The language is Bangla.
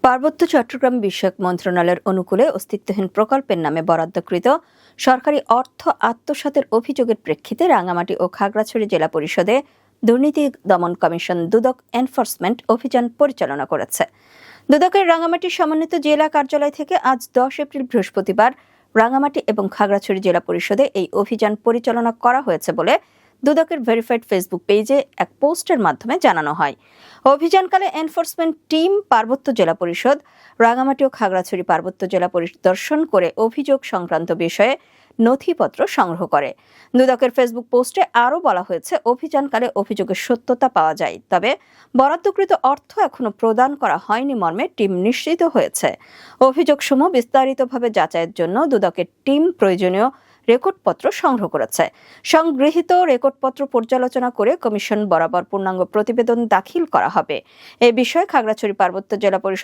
পার্বত্য চট্টগ্রাম বিষয়ক মন্ত্রণালয়ের অনুকূলে অস্তিত্বহীন প্রকল্পের নামে বরাদ্দকৃত সরকারি অর্থ আত্মসাতের অভিযোগের প্রেক্ষিতে রাঙামাটি ও খাগড়াছড়ি জেলা পরিষদে দুর্নীতি দমন কমিশন দুদক এনফোর্সমেন্ট অভিযান পরিচালনা করেছে। দুদকের রাঙামাটি সমন্বিত জেলা কার্যালয় থেকে আজ 10 এপ্রিল বৃহস্পতিবার রাঙামাটি এবং খাগড়াছড়ি জেলা পরিষদে এই অভিযান পরিচালনা করা হয়েছে বলে দুদকের ভেরিফাইড ফেসবুক পেজে এক পোস্টের মাধ্যমে জানানো হয়। অভিযানকালে এনফোর্সমেন্ট টিম পার্বত্য জেলা পরিষদ, রাঙামাটি ও খাগড়াছড়ি পার্বত্য জেলা পরিদর্শন করে অভিযোগ সংক্রান্ত বিষয়ে নথিপত্র সংগ্রহ করে। দুদকের ফেসবুক পোস্টে আরও বলা হয়েছে, অভিযানকালে অভিযোগের সত্যতা পাওয়া যায়, তবে বরাদ্দকৃত অর্থ এখনো প্রদান করা হয়নি মর্মে টিম নিশ্চিত হয়েছে। অভিযোগসমূহ বিস্তারিতভাবে যাচাইয়ের জন্য দুদকের টিম প্রয়োজনীয় রেকর্ডপত্র সংগ্রহ করেছে। সংগৃহীত রেকর্ডপত্র পর্যালোচনা করে কমিশন বরাবর পূর্ণাঙ্গ প্রতিবেদন দাখিল করা হবে। এ বিষয়ে খাগড়াছড়ি পার্বত্য জেলা পরিষদ